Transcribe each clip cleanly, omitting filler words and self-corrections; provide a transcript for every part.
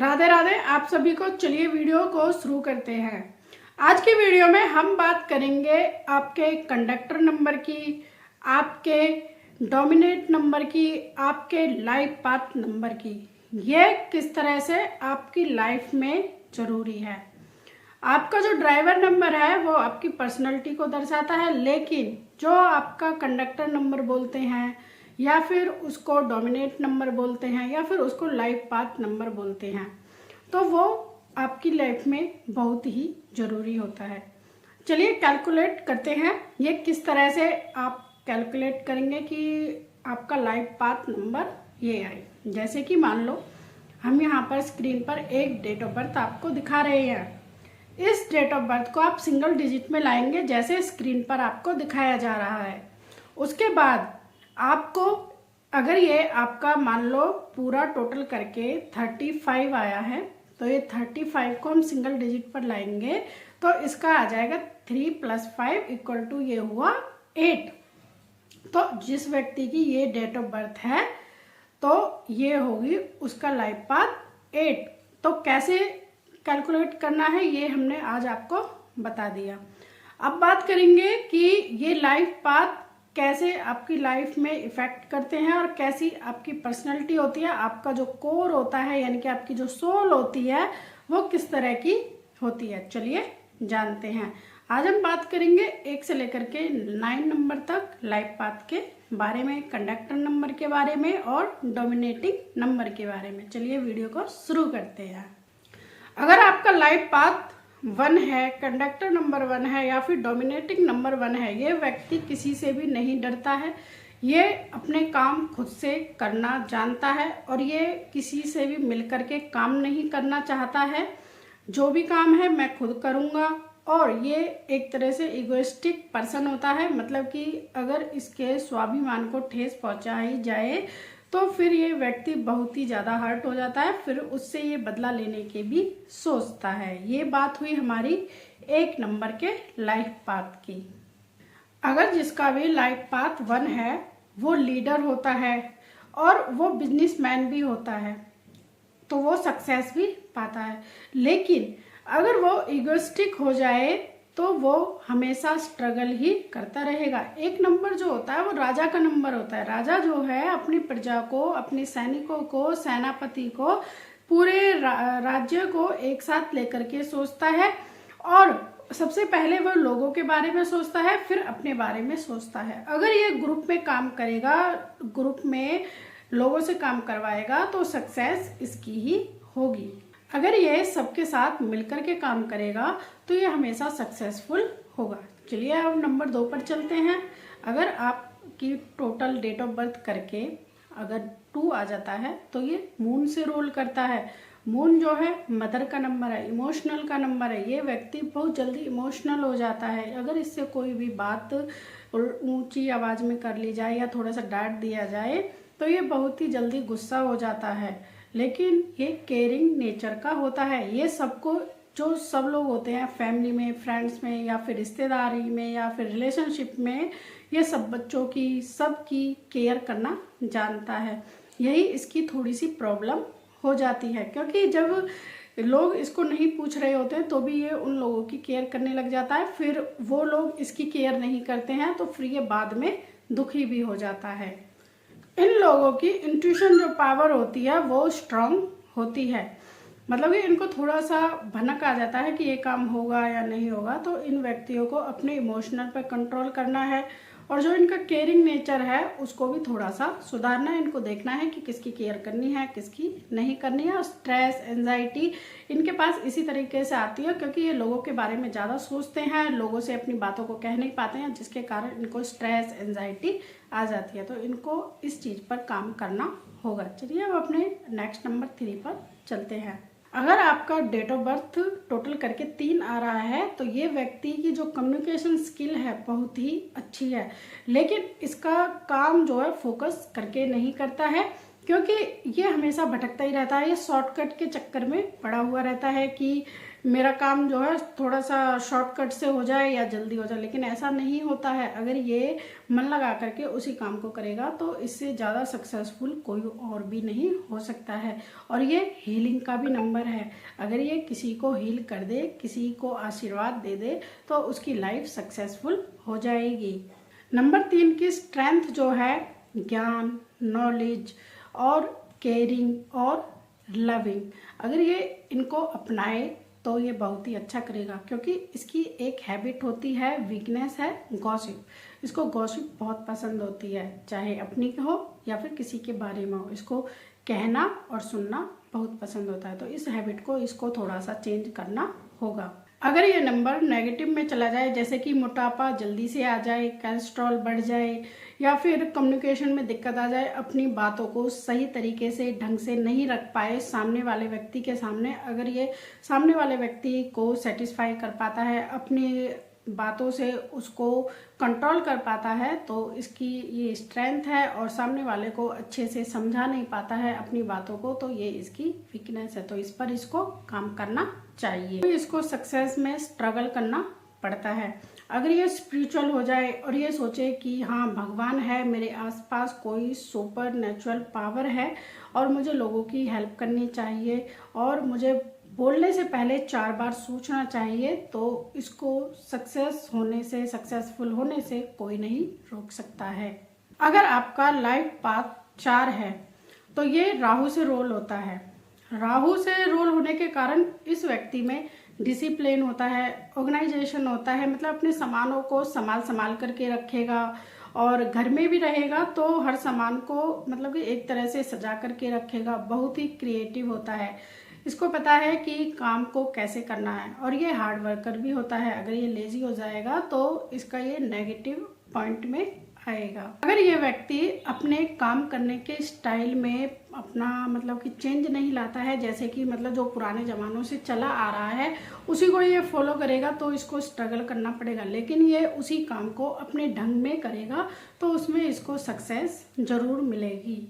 राधे राधे आप सभी को। चलिए वीडियो को शुरू करते हैं। आज की वीडियो में हम बात करेंगे आपके कंडक्टर नंबर की, आपके डोमिनेट नंबर की, आपके लाइफ पाथ नंबर की। ये किस तरह से आपकी लाइफ में जरूरी है। आपका जो ड्राइवर नंबर है वो आपकी पर्सनैलिटी को दर्शाता है, लेकिन जो आपका कंडक्टर नंबर बोलते हैं या फिर उसको डोमिनेट नंबर बोलते हैं या फिर उसको लाइफ पाथ नंबर बोलते हैं, तो वो आपकी लाइफ में बहुत ही ज़रूरी होता है। चलिए कैलकुलेट करते हैं ये किस तरह से आप कैलकुलेट करेंगे कि आपका लाइफ पाथ नंबर ये आए। जैसे कि मान लो हम यहाँ पर स्क्रीन पर एक डेट ऑफ बर्थ आपको दिखा रहे हैं। इस डेट ऑफ बर्थ को आप सिंगल डिजिट में लाएंगे जैसे स्क्रीन पर आपको दिखाया जा रहा है। उसके बाद आपको अगर ये आपका मान लो पूरा टोटल करके 35 आया है, तो ये 35 को हम सिंगल डिजिट पर लाएंगे तो इसका आ जाएगा 3 + 5 = ये हुआ 8। तो जिस व्यक्ति की ये डेट ऑफ बर्थ है तो ये होगी उसका लाइफ पाथ 8। तो कैसे कैलकुलेट करना है ये हमने आज आपको बता दिया। अब बात करेंगे कि ये लाइफ पाथ कैसे आपकी लाइफ में इफेक्ट करते हैं और कैसी आपकी पर्सनैलिटी होती है, आपका जो कोर होता है यानी कि आपकी जो सोल होती है वो किस तरह की होती है। चलिए जानते हैं। आज हम बात करेंगे 1 से लेकर के 9 नंबर तक लाइफ पाथ के बारे में, कंडक्टर नंबर के बारे में और डोमिनेटिंग नंबर के बारे में। चलिए वीडियो को शुरू करते हैं। अगर आपका लाइफ पाथ 1 है, कंडक्टर नंबर 1 है या फिर डोमिनेटिंग नंबर 1 है, ये व्यक्ति किसी से भी नहीं डरता है। ये अपने काम खुद से करना जानता है और ये किसी से भी मिलकर के काम नहीं करना चाहता है। जो भी काम है मैं खुद करूँगा। और ये एक तरह से इगोइस्टिक पर्सन होता है, मतलब कि अगर इसके स्वाभिमान को ठेस पहुंचाई जाए तो फिर ये व्यक्ति बहुत ही ज़्यादा हर्ट हो जाता है, फिर उससे ये बदला लेने के भी सोचता है। ये बात हुई हमारी 1 नंबर के लाइफ पाथ की। अगर जिसका भी लाइफ पाथ 1 है वो लीडर होता है और वो बिजनेसमैन भी होता है तो वो सक्सेस भी पाता है। लेकिन अगर वो इगोइस्टिक हो जाए तो वो हमेशा स्ट्रगल ही करता रहेगा। 1 नंबर जो होता है वो राजा का नंबर होता है। राजा जो है अपनी प्रजा को, अपने सैनिकों को, सेनापति को, पूरे राज्य को एक साथ लेकर के सोचता है और सबसे पहले वो लोगों के बारे में सोचता है, फिर अपने बारे में सोचता है। अगर ये ग्रुप में काम करेगा, ग्रुप में लोगों से काम करवाएगा तो सक्सेस इसकी ही होगी। अगर ये सबके साथ मिलकर के काम करेगा तो ये हमेशा सक्सेसफुल होगा। चलिए अब नंबर 2 पर चलते हैं। अगर आपकी टोटल डेट ऑफ बर्थ करके अगर 2 आ जाता है तो ये मून से रोल करता है। मून जो है मदर का नंबर है, इमोशनल का नंबर है। ये व्यक्ति बहुत जल्दी इमोशनल हो जाता है। अगर इससे कोई भी बात ऊंची आवाज़ में कर ली जाए या थोड़ा सा डांट दिया जाए तो ये बहुत ही जल्दी गुस्सा हो जाता है। लेकिन ये केयरिंग नेचर का होता है। ये सबको, जो सब लोग होते हैं फैमिली में, फ्रेंड्स में या फिर रिश्तेदारी में या फिर रिलेशनशिप में, ये सब बच्चों की, सबकी केयर करना जानता है। यही इसकी थोड़ी सी प्रॉब्लम हो जाती है, क्योंकि जब लोग इसको नहीं पूछ रहे होते हैं तो भी ये उन लोगों की केयर करने लग जाता है। फिर वो लोग इसकी केयर नहीं करते हैं तो फिर ये बाद में दुखी भी हो जाता है। इन लोगों की इंट्यूशन जो पावर होती है वो स्ट्रांग होती है, मतलब कि इनको थोड़ा सा भनक आ जाता है कि ये काम होगा या नहीं होगा। तो इन व्यक्तियों को अपने इमोशनल पर कंट्रोल करना है और जो इनका केयरिंग नेचर है उसको भी थोड़ा सा सुधारना है। इनको देखना है कि किसकी केयर करनी है, किसकी नहीं करनी है। और स्ट्रेस, एंजाइटी इनके पास इसी तरीके से आती है क्योंकि ये लोगों के बारे में ज़्यादा सोचते हैं, लोगों से अपनी बातों को कह नहीं पाते हैं, जिसके कारण इनको स्ट्रेस, एंजाइटी आ जाती है। तो इनको इस चीज़ पर काम करना होगा। चलिए अब अपने नेक्स्ट नंबर 3 पर चलते हैं। अगर आपका डेट ऑफ बर्थ टोटल करके 3 आ रहा है तो ये व्यक्ति की जो कम्युनिकेशन स्किल है बहुत ही अच्छी है, लेकिन इसका काम जो है फोकस करके नहीं करता है। क्योंकि ये हमेशा भटकता ही रहता है, ये शॉर्टकट के चक्कर में पड़ा हुआ रहता है कि मेरा काम जो है थोड़ा सा शॉर्टकट से हो जाए या जल्दी हो जाए, लेकिन ऐसा नहीं होता है। अगर ये मन लगा करके उसी काम को करेगा तो इससे ज़्यादा सक्सेसफुल कोई और भी नहीं हो सकता है। और ये हीलिंग का भी नंबर है। अगर ये किसी को हील कर दे, किसी को आशीर्वाद दे दे तो उसकी लाइफ सक्सेसफुल हो जाएगी। नंबर 3 की स्ट्रेंथ जो है ज्ञान, नॉलेज और केयरिंग और लविंग, अगर ये इनको अपनाए तो ये बहुत ही अच्छा करेगा। क्योंकि इसकी एक हैबिट होती है, वीकनेस है गॉसिप। इसको गॉसिप बहुत पसंद होती है, चाहे अपनी हो या फिर किसी के बारे में हो। इसको कहना और सुनना बहुत पसंद होता है। तो इस हैबिट को इसको थोड़ा सा चेंज करना होगा। अगर ये नंबर नेगेटिव में चला जाए, जैसे कि मोटापा जल्दी से आ जाए, कोलेस्ट्रॉल बढ़ जाए या फिर कम्युनिकेशन में दिक्कत आ जाए, अपनी बातों को सही तरीके से ढंग से नहीं रख पाए सामने वाले व्यक्ति के सामने, अगर ये सामने वाले व्यक्ति को सेटिस्फाई कर पाता है, अपनी बातों से उसको कंट्रोल कर पाता है, तो इसकी ये स्ट्रेंथ है। और सामने वाले को अच्छे से समझा नहीं पाता है अपनी बातों को, तो ये इसकी वीकनेस है। तो इस पर इसको काम करना चाहिए। तो इसको सक्सेस में स्ट्रगल करना पड़ता है। अगर ये स्पिरिचुअल हो जाए और ये सोचे कि हाँ भगवान है, मेरे आसपास कोई सुपर नेचुरल पावर है और मुझे लोगों की हेल्प करनी चाहिए और मुझे बोलने से पहले 4 बार सोचना चाहिए, तो इसको सक्सेसफुल होने से कोई नहीं रोक सकता है। अगर आपका लाइफ पाथ 4 है तो ये राहु से रोल होता है। राहु से रोल होने के कारण इस व्यक्ति में डिसिप्लिन होता है, ऑर्गेनाइजेशन होता है, मतलब अपने सामानों को संभाल करके रखेगा और घर में भी रहेगा तो हर सामान को मतलब कि एक तरह से सजा करके रखेगा। बहुत ही क्रिएटिव होता है, इसको पता है कि काम को कैसे करना है और ये हार्ड वर्कर भी होता है। अगर ये लेजी हो जाएगा तो इसका ये नेगेटिव पॉइंट में आएगा। अगर ये व्यक्ति अपने काम करने के स्टाइल में अपना मतलब कि चेंज नहीं लाता है, जैसे कि मतलब जो पुराने ज़मानों से चला आ रहा है उसी को ये फॉलो करेगा, तो इसको स्ट्रगल करना पड़ेगा। लेकिन ये उसी काम को अपने ढंग में करेगा तो उसमें इसको सक्सेस जरूर मिलेगी।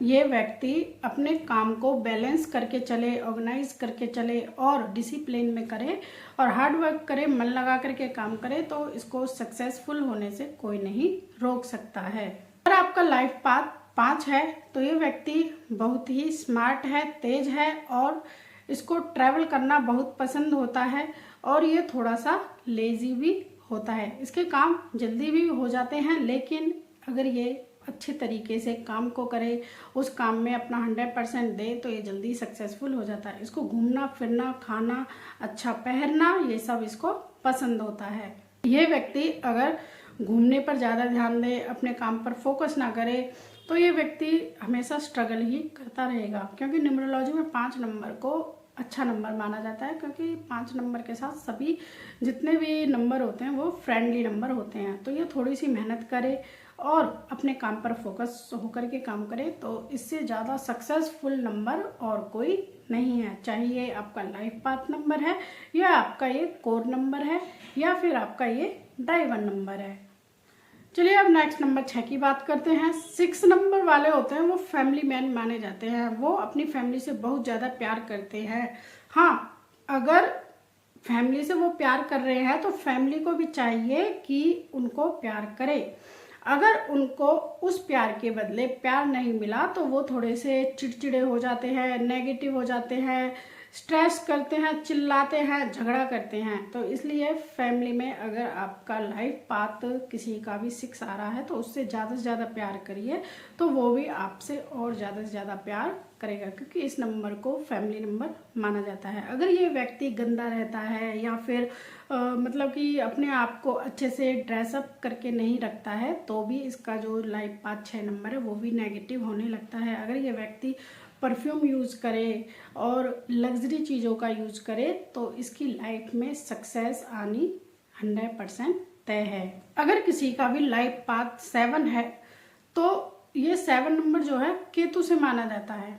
ये व्यक्ति अपने काम को बैलेंस करके चले, ऑर्गेनाइज करके चले और डिसिप्लिन में करे और हार्ड वर्क करे, मन लगा करके काम करे, तो इसको सक्सेसफुल होने से कोई नहीं रोक सकता है। अगर आपका लाइफ पाथ 5 है तो ये व्यक्ति बहुत ही स्मार्ट है, तेज है और इसको ट्रैवल करना बहुत पसंद होता है और ये थोड़ा सा लेजी भी होता है। इसके काम जल्दी भी हो जाते हैं, लेकिन अगर ये अच्छे तरीके से काम को करे, उस काम में अपना 100% दे तो ये जल्दी सक्सेसफुल हो जाता है। इसको घूमना फिरना, खाना, अच्छा पहनना, ये सब इसको पसंद होता है। ये व्यक्ति अगर घूमने पर ज़्यादा ध्यान दे, अपने काम पर फोकस ना करे, तो ये व्यक्ति हमेशा स्ट्रगल ही करता रहेगा। क्योंकि न्यूमरोलॉजी में 5 नंबर को अच्छा नंबर माना जाता है, क्योंकि 5 नंबर के साथ सभी जितने भी नंबर होते हैं वो फ्रेंडली नंबर होते हैं। तो ये थोड़ी सी मेहनत करे और अपने काम पर फोकस होकर के काम करे तो इससे ज़्यादा सक्सेसफुल नंबर और कोई नहीं है। चाहे ये आपका लाइफ पाथ नंबर है या आपका ये कोर नंबर है या फिर आपका ये डाइवन नंबर है। चलिए अब नेक्स्ट नंबर 6 की बात करते हैं। 6 नंबर वाले होते हैं वो फैमिली मैन माने जाते हैं। वो अपनी फैमिली से बहुत ज़्यादा प्यार करते हैं। हाँ, अगर फैमिली से वो प्यार कर रहे हैं तो फैमिली को भी चाहिए कि उनको प्यार करे। अगर उनको उस प्यार के बदले प्यार नहीं मिला तो वो थोड़े से चिड़चिड़े हो जाते हैं, नेगेटिव हो जाते हैं, स्ट्रेस करते हैं, चिल्लाते हैं, झगड़ा करते हैं। तो इसलिए फैमिली में अगर आपका लाइफ पाथ किसी का भी 6 आ रहा है तो उससे ज़्यादा से ज़्यादा प्यार करिए, तो वो भी आपसे और ज़्यादा से ज़्यादा प्यार करेगा, क्योंकि इस नंबर को फैमिली नंबर माना जाता है। अगर ये व्यक्ति गंदा रहता है या फिर मतलब कि अपने आप को अच्छे से ड्रेसअप करके नहीं रखता है तो भी इसका जो लाइफ पाथ 6 नंबर है वो भी नेगेटिव होने लगता है। अगर ये व्यक्ति परफ्यूम यूज़ करे और लग्जरी चीज़ों का यूज़ करे तो इसकी लाइफ में सक्सेस आनी 100% तय है। अगर किसी का भी लाइफ पाथ 7 है तो ये 7 नंबर जो है केतु से माना जाता है।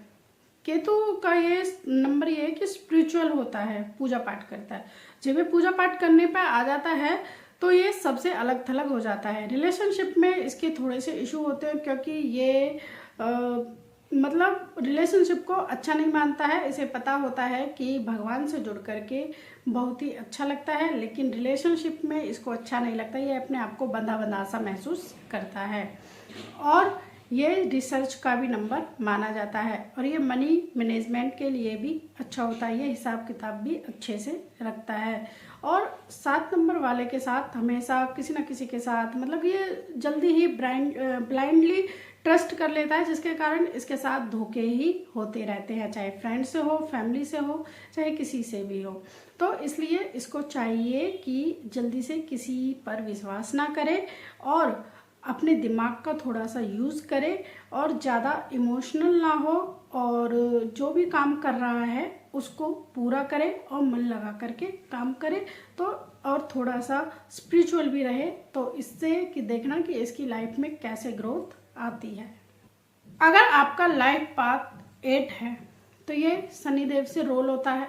केतु का ये नंबर ये है कि स्पिरिचुअल होता है, पूजा पाठ करता है। जब ये पूजा पाठ करने पर आ जाता है तो ये सबसे अलग थलग हो जाता है। रिलेशनशिप में इसके थोड़े से इशू होते हैं, क्योंकि ये मतलब रिलेशनशिप को अच्छा नहीं मानता है। इसे पता होता है कि भगवान से जुड़ करके बहुत ही अच्छा लगता है, लेकिन रिलेशनशिप में इसको अच्छा नहीं लगता। ये अपने आप को बंधा बंधा सा महसूस करता है। और ये रिसर्च का भी नंबर माना जाता है, और ये मनी मैनेजमेंट के लिए भी अच्छा होता है। ये हिसाब किताब भी अच्छे से रखता है। और 7 नंबर वाले के साथ हमेशा किसी न किसी के साथ मतलब ये जल्दी ही ब्लाइंडली ट्रस्ट कर लेता है, जिसके कारण इसके साथ धोखे ही होते रहते हैं, चाहे फ्रेंड से हो, फैमिली से हो, चाहे किसी से भी हो। तो इसलिए इसको चाहिए कि जल्दी से किसी पर विश्वास ना करे और अपने दिमाग का थोड़ा सा यूज़ करे, और ज़्यादा इमोशनल ना हो, और जो भी काम कर रहा है उसको पूरा करे और मन लगा करके काम करे। तो और थोड़ा सा स्पिरिचुअल भी रहे, तो इससे कि देखना कि इसकी लाइफ में कैसे ग्रोथ आती है। अगर आपका लाइफ पाथ 8 है तो ये शनिदेव से रोल होता है।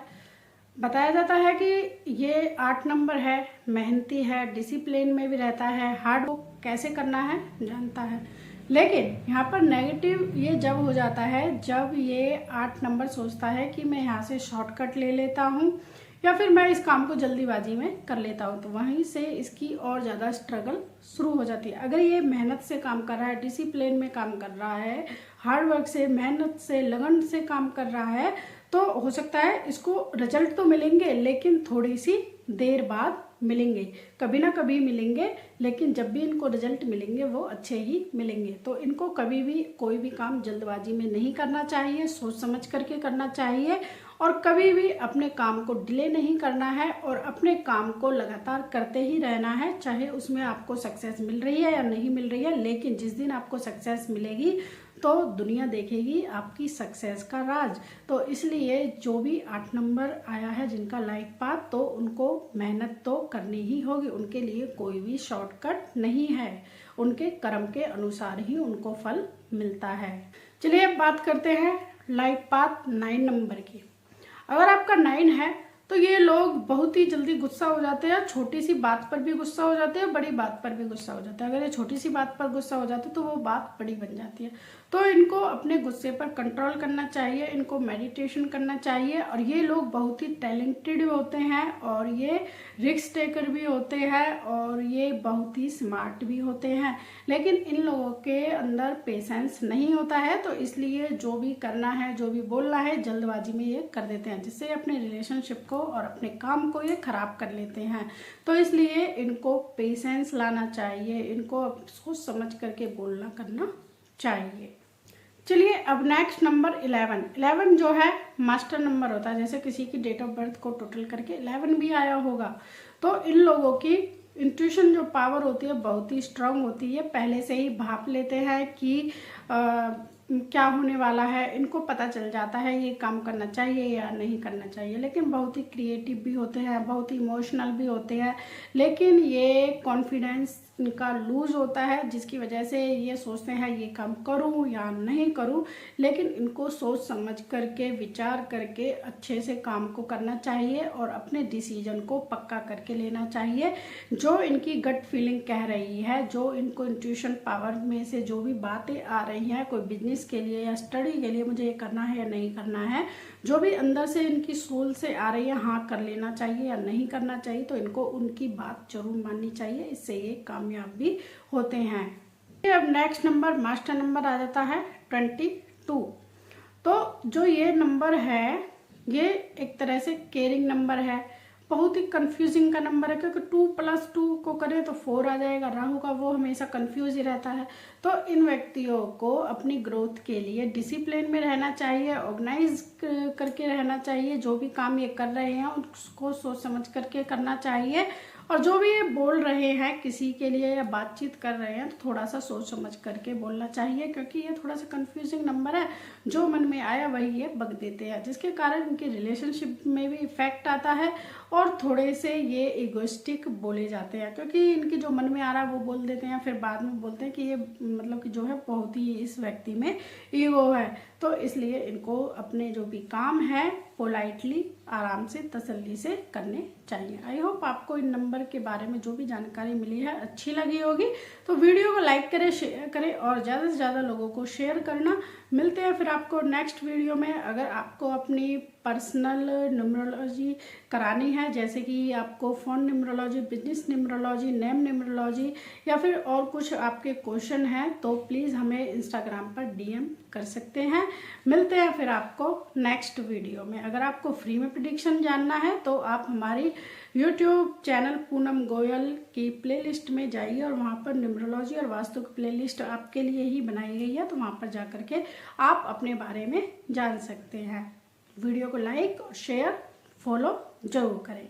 बताया जाता है कि ये 8 नंबर है, मेहनती है, डिसिप्लिन में भी रहता है, हार्ड वर्क कैसे करना है जानता है। लेकिन यहाँ पर नेगेटिव ये जब हो जाता है जब ये 8 नंबर सोचता है कि मैं यहाँ से शॉर्टकट ले लेता हूँ, या फिर मैं इस काम को जल्दीबाजी में कर लेता हूँ, तो वहीं से इसकी और ज़्यादा स्ट्रगल शुरू हो जाती है। अगर ये मेहनत से काम कर रहा है, डिसिप्लिन में काम कर रहा है, हार्ड वर्क से, मेहनत से, लगन से काम कर रहा है, तो हो सकता है इसको रिजल्ट तो मिलेंगे, लेकिन थोड़ी सी देर बाद मिलेंगे, कभी ना कभी मिलेंगे, लेकिन जब भी इनको रिजल्ट मिलेंगे वो अच्छे ही मिलेंगे। तो इनको कभी भी कोई भी काम जल्दबाजी में नहीं करना चाहिए, सोच समझ करके करना चाहिए, और कभी भी अपने काम को डिले नहीं करना है, और अपने काम को लगातार करते ही रहना है, चाहे उसमें आपको सक्सेस मिल रही है या नहीं मिल रही है। लेकिन जिस दिन आपको सक्सेस मिलेगी तो दुनिया देखेगी आपकी सक्सेस का राज। तो इसलिए जो भी 8 नंबर आया है जिनका लाइफ पाथ, तो उनको मेहनत तो करनी ही होगी, उनके लिए कोई भी शॉर्टकट नहीं है, उनके कर्म के अनुसार ही उनको फल मिलता है। चलिए अब बात करते हैं लाइफ पाथ 9 नंबर की। अगर आपका 9 है तो ये लोग बहुत ही जल्दी गुस्सा हो जाते हैं, छोटी सी बात पर भी गुस्सा हो जाते हैं, बड़ी बात पर भी गुस्सा हो जाता है। अगर ये छोटी सी बात पर गुस्सा हो जाता है तो वो बात बड़ी बन जाती है। तो इनको अपने गुस्से पर कंट्रोल करना चाहिए, इनको मेडिटेशन करना चाहिए। और ये लोग बहुत ही टैलेंटेड होते हैं, और ये रिस्क टेकर भी होते हैं, और ये बहुत ही स्मार्ट भी होते हैं। लेकिन इन लोगों के अंदर पेशेंस नहीं होता है, तो इसलिए जो भी करना है, जो भी बोलना है, जल्दबाजी में ये कर देते हैं, जिससे अपने रिलेशनशिप को और अपने काम को ये खराब कर लेते हैं। तो इसलिए इनको पेशेंस लाना चाहिए, इनको सोच समझ करके बोलना करना चाहिए। चलिए अब नेक्स्ट नंबर 11 जो है मास्टर नंबर होता है। जैसे किसी की डेट ऑफ बर्थ को टोटल करके 11 भी आया होगा, तो इन लोगों की इंट्यूशन जो पावर होती है बहुत ही स्ट्रांग होती है। पहले से ही भाप लेते हैं कि क्या होने वाला है, इनको पता चल जाता है ये काम करना चाहिए या नहीं करना चाहिए। लेकिन बहुत ही क्रिएटिव भी होते हैं, बहुत ही इमोशनल भी होते हैं, लेकिन ये कॉन्फिडेंस इनका लूज होता है, जिसकी वजह से ये सोचते हैं ये काम करूं या नहीं करूं। लेकिन इनको सोच समझ करके, विचार करके अच्छे से काम को करना चाहिए, और अपने डिसीजन को पक्का करके लेना चाहिए। जो इनकी गट फीलिंग कह रही है, जो इनको इंट्यूशन पावर में से जो भी बातें आ रही हैं, कोई बिजनेस के लिए या स्टडी के लिए मुझे ये करना है या नहीं करना है, जो भी अंदर से इनकी सोल से आ रही है, हाँ कर लेना चाहिए या नहीं करना चाहिए, तो इनको उनकी बात जरूर माननी चाहिए, इससे ये कामयाब भी होते हैं। अब नेक्स्ट नंबर मास्टर नंबर आ जाता है 22। तो जो ये नंबर है ये एक तरह से केयरिंग नंबर है, बहुत ही कंफ्यूजिंग का नंबर है, क्योंकि 2+2 को करें तो 4 आ जाएगा। राहु का वो हमेशा कंफ्यूज ही रहता है। तो इन व्यक्तियों को अपनी ग्रोथ के लिए डिसिप्लिन में रहना चाहिए, ऑर्गेनाइज करके रहना चाहिए। जो भी काम ये कर रहे हैं उसको सोच समझ करके करना चाहिए, और जो भी ये बोल रहे हैं किसी के लिए या बातचीत कर रहे हैं तो थोड़ा सा सोच समझ करके बोलना चाहिए, क्योंकि ये थोड़ा सा कंफ्यूजिंग नंबर है। जो मन में आया वही ये बक देते हैं, जिसके कारण इनके रिलेशनशिप में भी इफेक्ट आता है, और थोड़े से ये इगोइस्टिक बोले जाते हैं, क्योंकि इनके जो मन में आ रहा है वो बोल देते हैं, फिर बाद में बोलते हैं कि ये मतलब कि जो है बहुत ही इस व्यक्ति में ईगो है। तो इसलिए इनको अपने जो भी काम है पोलाइटली आराम से तसल्ली से करने चाहिए। आई होप आपको इन नंबर के बारे में जो भी जानकारी मिली है अच्छी लगी होगी। तो वीडियो को लाइक करें, शेयर करें और ज़्यादा से ज़्यादा लोगों को शेयर करना। मिलते हैं फिर आपको नेक्स्ट वीडियो में। अगर आपको अपनी पर्सनल न्यूमरोलॉजी करानी है, जैसे कि आपको phone numerology, business numerology, name numerology या फिर और कुछ आपके क्वेश्चन हैं, तो प्लीज़ हमें इंस्टाग्राम पर DM कर सकते हैं। मिलते हैं फिर आपको नेक्स्ट वीडियो में। अगर आपको फ्री में प्रेडिक्शन जानना है तो आप हमारी यूट्यूब चैनल पूनम गोयल की प्लेलिस्ट में जाइए और वहाँ पर न्यूमरोलॉजी और वास्तु की प्लेलिस्ट आपके लिए ही बनाई गई है, तो वहाँ पर जा कर के आप अपने बारे में जान सकते हैं। वीडियो को लाइक और शेयर फॉलो जरूर करें।